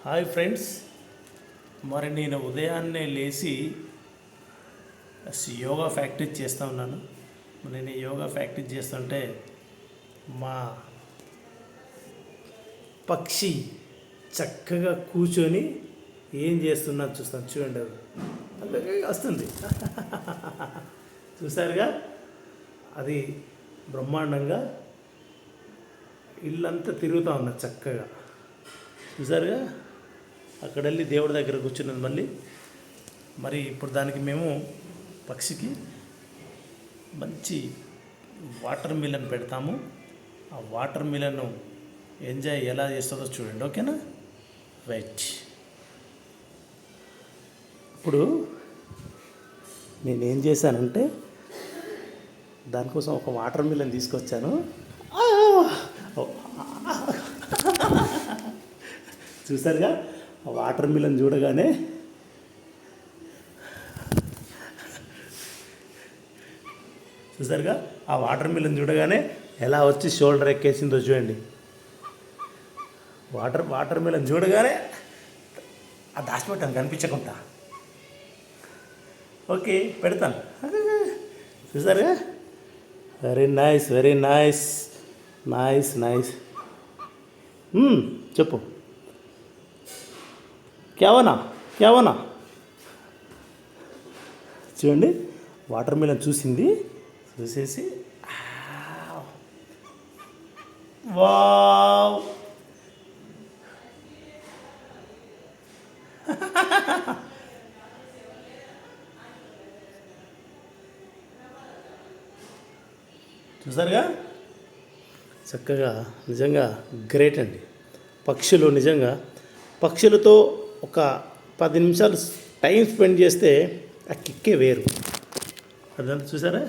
Hi friends, మరి నేను ఉదయాన్నే లేచి యోగా ప్రాక్టీస్ చేస్తూ ఉన్నాను. నేను యోగా ప్రాక్టీస్ చేస్తుంటే మా పక్షి చక్కగా కూర్చొని ఏం చేస్తున్నా చూస్తాను. చూడండి, అది వస్తుంది. చూసారుగా, అది బ్రహ్మాండంగా ఇల్లంతా తిరుగుతూ ఉన్నా చక్కగా. చూసారుగా, అక్కడ వెళ్ళి దేవుడి దగ్గర కూర్చున్నది. మరి ఇప్పుడు దానికి మేము పక్షికి మంచి వాటర్ మిలన్ పెడతాము. ఆ వాటర్ మిలన్ ఎంజాయ్ ఎలా చేస్తుందో చూడండి, ఓకేనా? రైట్. ఇప్పుడు నేనేం చేశానంటే దానికోసం ఒక వాటర్ మిలన్ తీసుకొచ్చాను. చూసారుగా, ఆ వాటర్ మిలన్ చూడగానే ఎలా వచ్చి షోల్డర్ ఎక్కేసిందో చూడండి. వాటర్ మిలన్ చూడగానే ఆ దాచిపెట్టాను కనిపించకుండా. ఓకే, పెడతాను. చూసారుగా, very nice, very nice, nice nice. చెప్పు, కేవనా చూడండి, వాటర్ మిలన్ చూసేసి వావ్, చూసారుగా, చక్కగా. నిజంగా గ్రేట్ అండి. పక్షులతో ఒక 10 నిమిషాలు టైం స్పెండ్ చేస్తే ఆ కిక్కే వేరు. అదంతా చూసారా,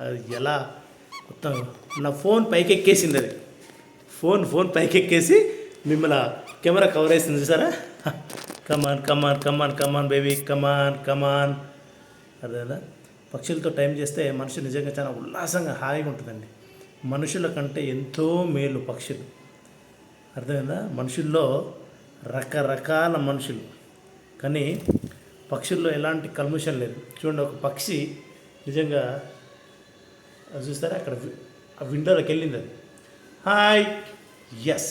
అది ఎలా మొత్తం నా ఫోన్ పైకెక్కేసింది. అది ఫోన్ పైకెక్కేసి మిమ్మల్ని కెమెరా కవర్ వేసింది. చూసారా? కమాన్ బేబీ, కమాన్. అదేనా, పక్షులతో టైం చేస్తే మనిషి నిజంగా చాలా ఉల్లాసంగా హాయిగా ఉంటుందండి. మనుషుల కంటే ఎంతో మేలు పక్షులు. అర్థమైందా? మనుషుల్లో రకరకాల మనుషులు, కానీ పక్షుల్లో ఎలాంటి కల్ముషం లేదు. చూడండి, ఒక పక్షి నిజంగా చూస్తారా, అక్కడ ఆ విండోలోకి వెళ్ళింది. అది హాయ్, ఎస్,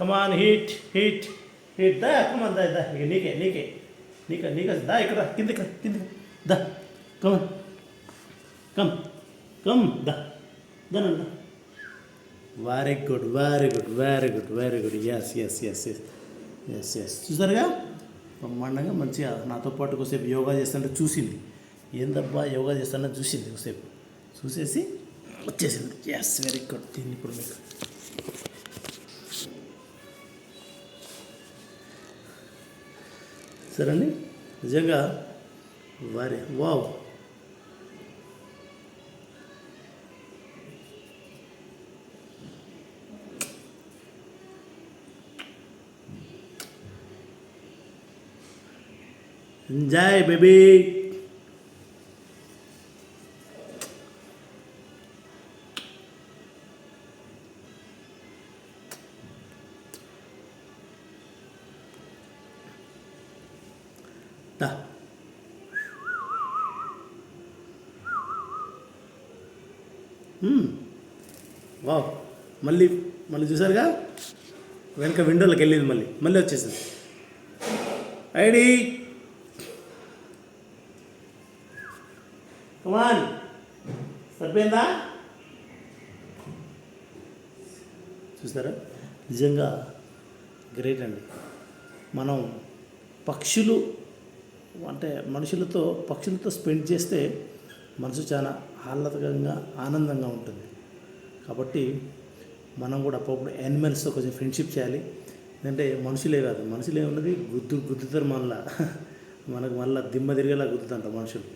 కమాన్, హిట్ దా, కమాన్, దా, నీకే దా, ఇక్కడ కిందికి దా, కమ్ దా. Very good, yes. చూసారుగా, బ్రహ్మాండంగా మంచిగా నాతో పాటు కొద్దిసేపు యోగా చేస్తుంటే చూసింది. ఏందబ్బా యోగా చేస్తానో చూసింది. కొద్దిసేపు చూసేసి వచ్చేసింది. Yes, very good. దీన్ని ఇప్పుడు మీకు సరే అండి, నిజంగా వావ్. Enjoy baby. వావ్. మళ్ళీ చూసారుగా, వెనక విండోలోకి వెళ్ళింది. మళ్ళీ వచ్చేసింది. ఐడి కమాన్, సరిపోయిందా? చూసారా, నిజంగా గ్రేట్ అండి. మనం పక్షులతో స్పెండ్ చేస్తే మనసు చాలా ఆహ్లాదకరంగా, ఆనందంగా ఉంటుంది. కాబట్టి మనం కూడా అప్పుడప్పుడు యానిమల్స్తో కొంచెం ఫ్రెండ్షిప్ చేయాలి. ఎందుకంటే మనుషులే ఉన్నది గుద్దుతారు మనకు మళ్ళీ దిమ్మ తిరిగేలా గుద్దుతుంటారు మనుషులు.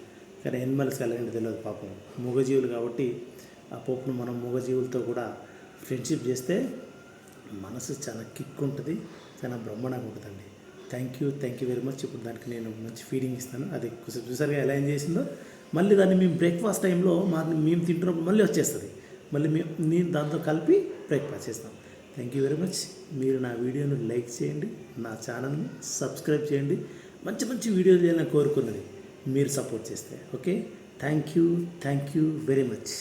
కానీ యానిమల్స్కి అలాంటి తెలియదు పాపం, మూగజీవులు. కాబట్టి ఆ పోపును మనం మూగజీవులతో కూడా ఫ్రెండ్షిప్ చేస్తే మనసు చాలా కిక్ ఉంటుంది, చాలా బ్రహ్మాండంగా ఉంటుందండి. Thank you very much. ఇప్పుడు దానికి నేను మంచి ఫీడింగ్ ఇస్తాను. అది కొంచెం చూసారుగా ఎలా ఏం చేసిందో. మళ్ళీ దాన్ని మేము బ్రేక్ఫాస్ట్ టైంలో మేము తింటున్నప్పుడు మళ్ళీ వచ్చేస్తుంది. నేను దాంతో కలిపి బ్రేక్ఫాస్ట్ చేస్తాం. Thank you very much. మీరు నా వీడియోను లైక్ చేయండి, నా ఛానల్ని సబ్స్క్రైబ్ చేయండి. మంచి మంచి వీడియోలు చేయాలని కోరుకున్నది మీరు సపోర్ట్ చేస్తే. Okay, thank you very much.